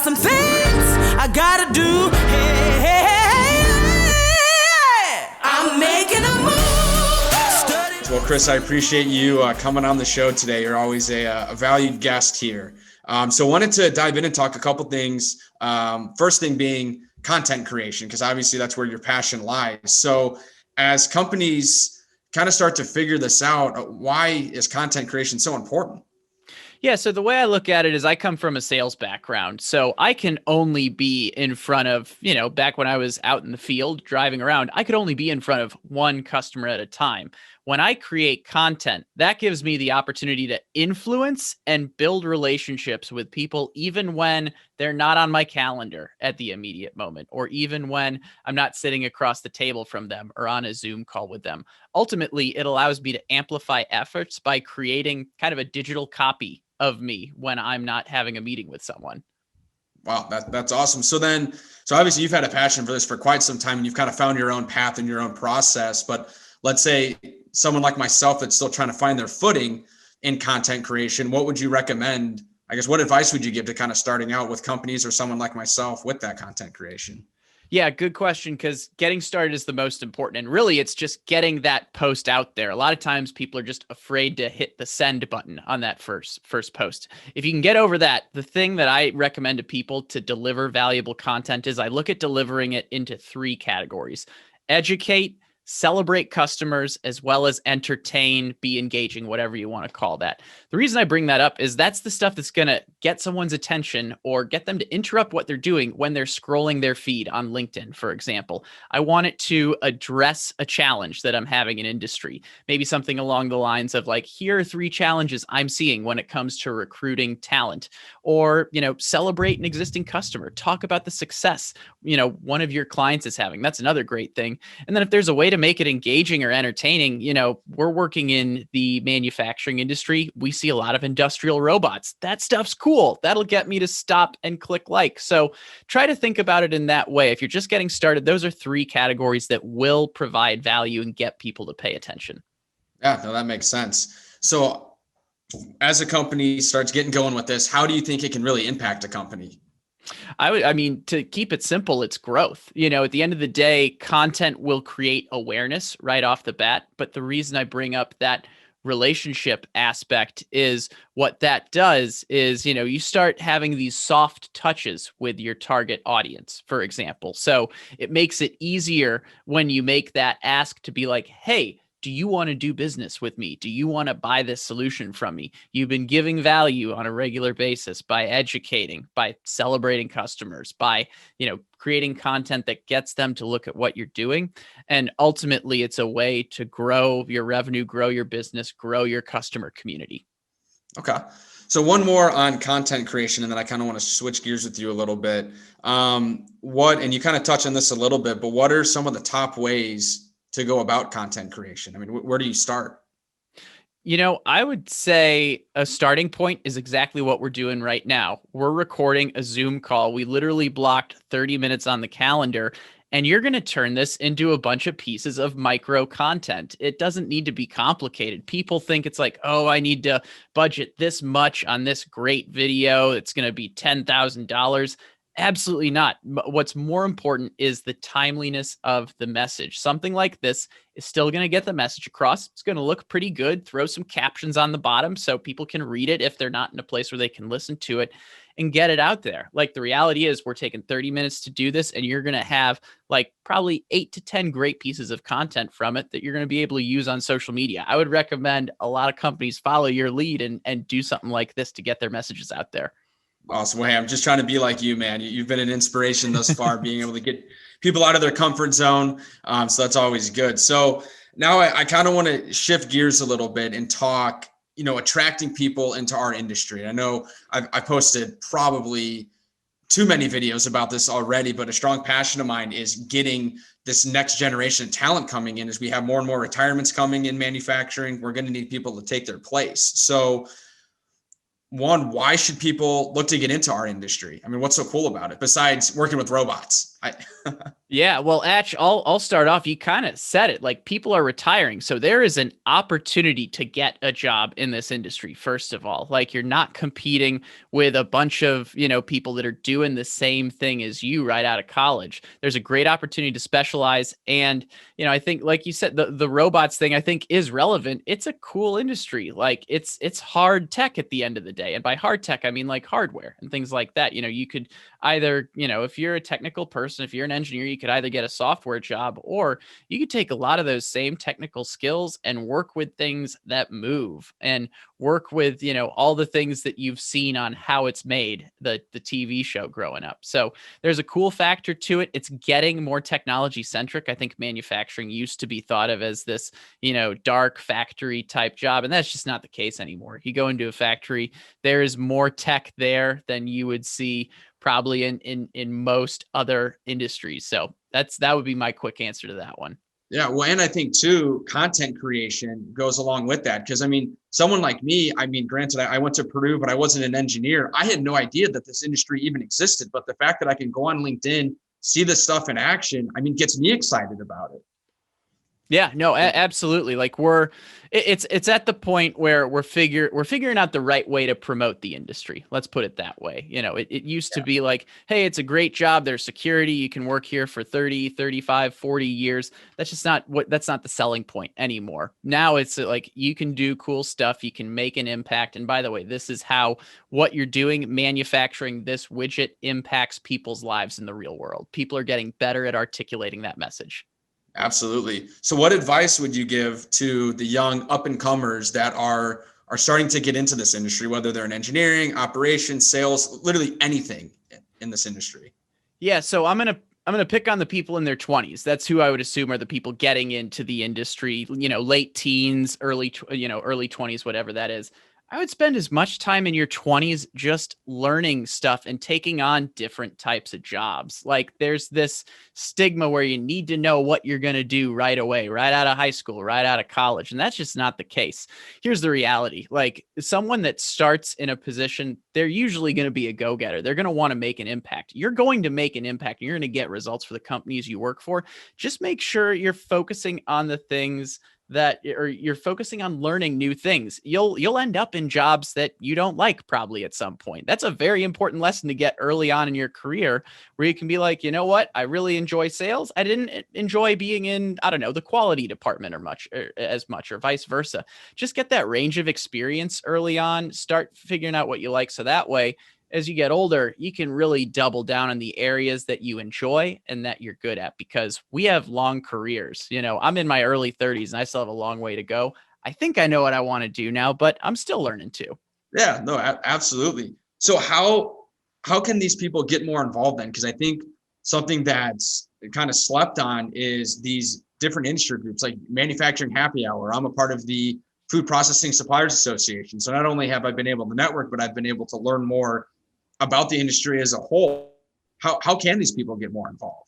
some things I gotta do. Hey, hey, hey, hey. I'm making a move. Well, Chris, I appreciate you coming on the show today. You're always a valued guest here. So wanted to dive in and talk a couple things. First thing being content creation, because obviously that's where your passion lies. So as companies kind of start to figure this out, why is content creation so important? Yeah, so the way I look at it is I come from a sales background. So I can only be in front of, back when I was out in the field driving around, I could only be in front of one customer at a time. When I create content, that gives me the opportunity to influence and build relationships with people, even when they're not on my calendar at the immediate moment, or even when I'm not sitting across the table from them or on a Zoom call with them. Ultimately, it allows me to amplify efforts by creating kind of a digital copy of me when I'm not having a meeting with someone. Wow, that's awesome. So obviously you've had a passion for this for quite some time, and you've kind of found your own path and your own process. But let's say someone like myself that's still trying to find their footing in content creation, what would you recommend? I guess, what advice would you give to kind of starting out with companies or someone like myself with that content creation? Yeah, good question, because getting started is the most important. And really, it's just getting that post out there. A lot of times people are just afraid to hit the send button on that first post. If you can get over that, the thing that I recommend to people to deliver valuable content is I look at delivering it into 3 categories: educate, celebrate customers, as well as entertain, be engaging, whatever you want to call that. The reason I bring that up is that's the stuff that's going to get someone's attention or get them to interrupt what they're doing when they're scrolling their feed on LinkedIn, for example. I want it to address a challenge that I'm having in industry. Maybe something along the lines of like, here are 3 challenges I'm seeing when it comes to recruiting talent. Or, celebrate an existing customer. Talk about the success, one of your clients is having. That's another great thing. And then if there's a way to make it engaging or entertaining, we're working in the manufacturing industry. We see a lot of industrial robots. That stuff's cool. That'll get me to stop and click like. So try to think about it in that way. If you're just getting started, those are 3 categories that will provide value and get people to pay attention. Yeah, no, that makes sense. So as a company starts getting going with this, how do you think it can really impact a company? To keep it simple, it's growth. At the end of the day, content will create awareness right off the bat. But the reason I bring up that relationship aspect is what that does is, you start having these soft touches with your target audience, for example. So it makes it easier when you make that ask to be like, hey, do you want to do business with me? Do you want to buy this solution from me? You've been giving value on a regular basis by educating, by celebrating customers, by, creating content that gets them to look at what you're doing. And ultimately, it's a way to grow your revenue, grow your business, grow your customer community. Okay. So one more on content creation, and then I kind of want to switch gears with you a little bit. And you kind of touch on this a little bit, but what are some of the top ways to go about content creation? I mean, where do you start? I would say a starting point is exactly what we're doing right now. We're recording a Zoom call. We literally blocked 30 minutes on the calendar, and you're going to turn this into a bunch of pieces of micro content. It doesn't need to be complicated. People think it's like, oh, I need to budget this much on this great video. It's going to be $10,000. Absolutely not. What's more important is the timeliness of the message. Something like this is still going to get the message across. It's going to look pretty good. Throw some captions on the bottom so people can read it if they're not in a place where they can listen to it, and get it out there. Like, the reality is we're taking 30 minutes to do this, and you're going to have like probably 8 to 10 great pieces of content from it that you're going to be able to use on social media. I would recommend a lot of companies follow your lead and do something like this to get their messages out there. Awesome. Well, hey, I'm just trying to be like you, man. You've been an inspiration thus far, being able to get people out of their comfort zone. So that's always good. So now I kind of want to shift gears a little bit and talk, attracting people into our industry. I know I posted probably too many videos about this already, but a strong passion of mine is getting this next generation of talent coming in. As we have more and more retirements coming in manufacturing, we're going to need people to take their place. So one, why should people look to get into our industry? I mean, what's so cool about it besides working with robots? Yeah, well, Atch, I'll start off. You kind of said it. Like, people are retiring, so there is an opportunity to get a job in this industry. First of all, like, you're not competing with a bunch of people that are doing the same thing as you right out of college. There's a great opportunity to specialize, and I think, like you said, the robots thing I think is relevant. It's a cool industry. Like, it's hard tech at the end of the day, and by hard tech I mean like hardware and things like that. You could either, if you're a technical person, if you're an engineer, you could either get a software job, or you could take a lot of those same technical skills and work with things that move, and work with, all the things that you've seen on How It's Made, the TV show growing up. So there's a cool factor to it. It's getting more technology centric. I think manufacturing used to be thought of as this, dark factory type job, and that's just not the case anymore. You go into a factory, there is more tech there than you would see probably in most other industries. So that would be my quick answer to that one. Yeah, well, and I think too, content creation goes along with that. Because I mean, someone like me, I mean, granted, I went to Purdue, but I wasn't an engineer. I had no idea that this industry even existed. But the fact that I can go on LinkedIn, see this stuff in action, I mean, gets me excited about it. Yeah, no, absolutely. Like, it's at the point where we're figuring out the right way to promote the industry. Let's put it that way. It used to be like, hey, it's a great job. There's security. You can work here for 30, 35, 40 years. That's not the selling point anymore. Now it's like, you can do cool stuff. You can make an impact. And by the way, this is how what you're doing, manufacturing this widget, impacts people's lives in the real world. People are getting better at articulating that message. Absolutely. So what advice would you give to the young up and comers that are starting to get into this industry, whether they're in engineering, operations, sales, literally anything in this industry? Yeah. So I'm going to pick on the people in their 20s. That's who I would assume are the people getting into the industry, late teens, early 20s, whatever that is. I would spend as much time in your 20s just learning stuff and taking on different types of jobs. Like, there's this stigma where you need to know what you're going to do right away, right out of high school, right out of college. And that's just not the case. Here's the reality. Like, someone that starts in a position, they're usually going to be a go-getter. They're going to want to make an impact. You're going to make an impact. And you're going to get results for the companies you work for. Just make sure you're focusing on the things or you're focusing on learning new things. You'll end up in jobs that you don't like probably at some point. That's a very important lesson to get early on in your career, where you can be like, you know what? I really enjoy sales. I didn't enjoy being in, I don't know, the quality department as much, or vice versa. Just get that range of experience early on, start figuring out what you like. So that way, as you get older, you can really double down on the areas that you enjoy and that you're good at, because we have long careers. I'm in my early 30s and I still have a long way to go. I think I know what I want to do now, but I'm still learning too. Yeah, no, absolutely. So how can these people get more involved then? Because I think something that's kind of slept on is these different industry groups, like Manufacturing Happy Hour. I'm a part of the Food Processing Suppliers Association. So not only have I been able to network, but I've been able to learn more about the industry as a whole. How can these people get more involved?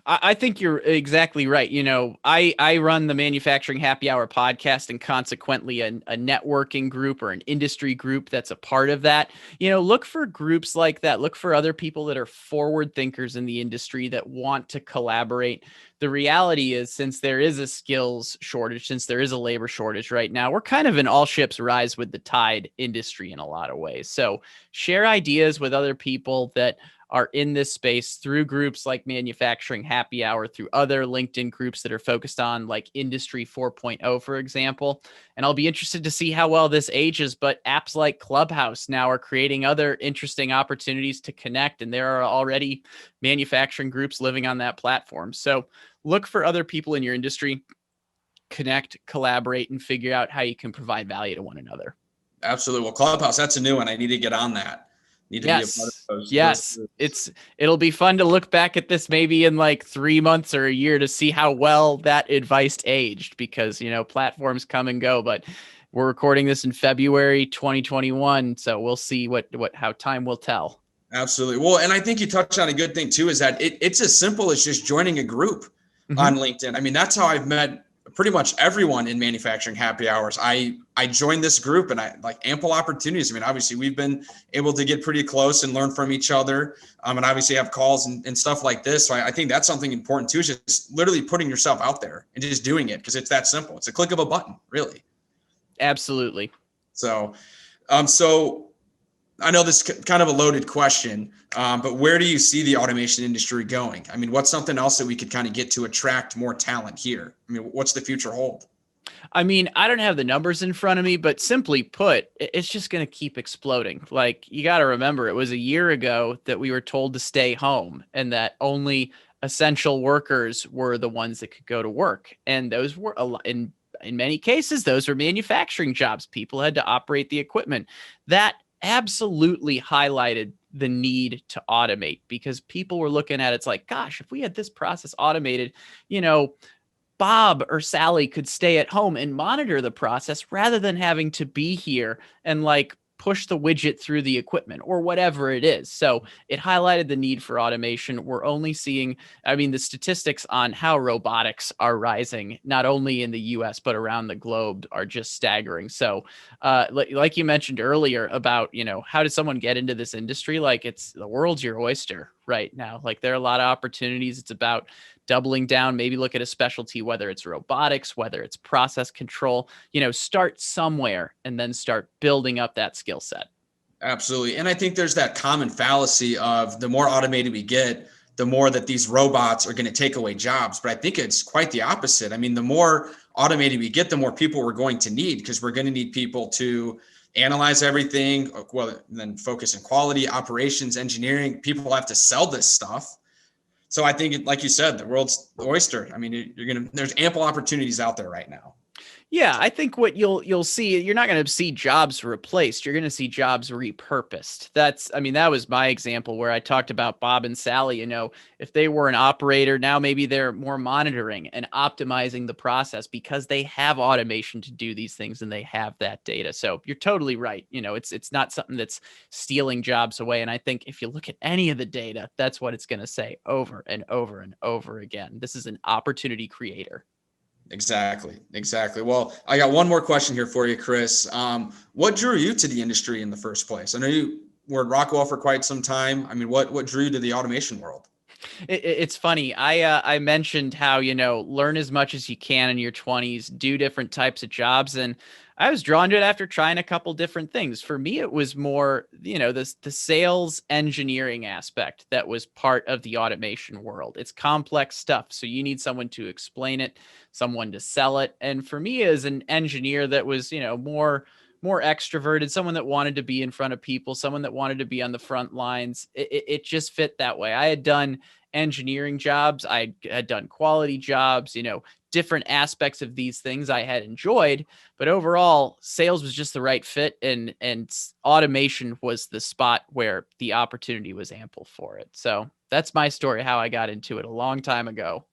I think you're exactly right. I run the Manufacturing Happy Hour podcast, and consequently a networking group or an industry group that's a part of that. Look for groups like that. Look for other people that are forward thinkers in the industry that want to collaborate. The reality is, since there is a skills shortage, since there is a labor shortage right now, we're kind of an all ships rise with the tide industry in a lot of ways. So share ideas with other people that are in this space through groups like Manufacturing Happy Hour, through other LinkedIn groups that are focused on like Industry 4.0, for example. And I'll be interested to see how well this ages, but apps like Clubhouse now are creating other interesting opportunities to connect. And there are already manufacturing groups living on that platform. So look for other people in your industry, connect, collaborate, and figure out how you can provide value to one another. Absolutely. Well, Clubhouse, that's a new one. I need to get on that. Yes. It'll be fun to look back at this maybe in like 3 months or a year to see how well that advice aged, because platforms come and go, but we're recording this in February 2021, so we'll see how time will tell. Absolutely. Well, and I think you touched on a good thing too, is that it's as simple as just joining a group on LinkedIn. I mean, that's how I've met pretty much everyone in manufacturing happy hours. I joined this group and I like ample opportunities. I mean, obviously we've been able to get pretty close and learn from each other. And obviously have calls and stuff like this. So I think that's something important too, is just literally putting yourself out there and just doing it, because it's that simple. It's a click of a button, really. Absolutely. So, so I know this is kind of a loaded question, but where do you see the automation industry going? I mean, what's something else that we could kind of get to attract more talent here? I mean, what's the future hold? I mean, I don't have the numbers in front of me, but simply put, it's just going to keep exploding. Like, you got to remember, it was a year ago that we were told to stay home and that only essential workers were the ones that could go to work. And those were in many cases, those were manufacturing jobs. People had to operate the equipment. That absolutely highlighted the need to automate, because people were looking at it's like, gosh, if we had this process automated, Bob or Sally could stay at home and monitor the process rather than having to be here and like push the widget through the equipment or whatever it is. So it highlighted the need for automation. We're only seeing, the statistics on how robotics are rising, not only in the US, but around the globe, are just staggering. So like you mentioned earlier about, how does someone get into this industry? Like, it's the world's your oyster right now. Like, there are a lot of opportunities. It's about doubling down, maybe look at a specialty, whether it's robotics, whether it's process control, start somewhere and then start building up that skill set. Absolutely. And I think there's that common fallacy of the more automated we get, the more that these robots are going to take away jobs. But I think it's quite the opposite. I mean, the more automated we get, the more people we're going to need, because we're going to need people to analyze everything, well, then focus on quality, operations, engineering. People have to sell this stuff. So I think, like you said, the world's the oyster. I mean, there's ample opportunities out there right now. Yeah, I think what you'll see, you're not going to see jobs replaced. You're going to see jobs repurposed. That was my example where I talked about Bob and Sally. If they were an operator, now maybe they're more monitoring and optimizing the process because they have automation to do these things and they have that data. So you're totally right. It's not something that's stealing jobs away. And I think if you look at any of the data, that's what it's going to say over and over and over again. This is an opportunity creator. Exactly. Well, I got one more question here for you, Chris. What drew you to the industry in the first place? I know you were at Rockwell for quite some time. I mean, what drew you to the automation world? It's funny. I mentioned how, learn as much as you can in your 20s, do different types of jobs. And I was drawn to it after trying a couple different things. For me, it was more, the sales engineering aspect that was part of the automation world. It's complex stuff. So you need someone to explain it, someone to sell it. And for me as an engineer that was, more extroverted, someone that wanted to be in front of people, someone that wanted to be on the front lines, it just fit that way. I had done engineering jobs. I had done quality jobs, different aspects of these things I had enjoyed, but overall sales was just the right fit. And automation was the spot where the opportunity was ample for it. So that's my story, how I got into it a long time ago.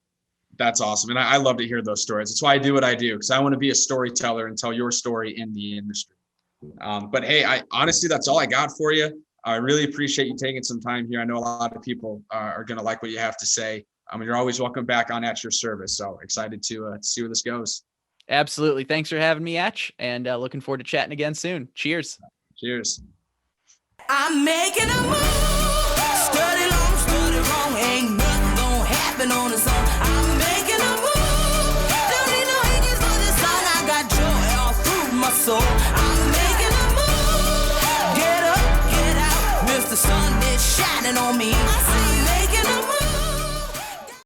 That's awesome. And I love to hear those stories. That's why I do what I do, because I want to be a storyteller and tell your story in the industry. But hey, honestly, that's all I got for you. I really appreciate you taking some time here. I know a lot of people are going to like what you have to say. You're always welcome back on At Your Service. So excited to see where this goes. Absolutely. Thanks for having me, Atch, and looking forward to chatting again soon. Cheers. Cheers. I'm making a move. Study long, study wrong. Ain't nothing gonna happen on its own.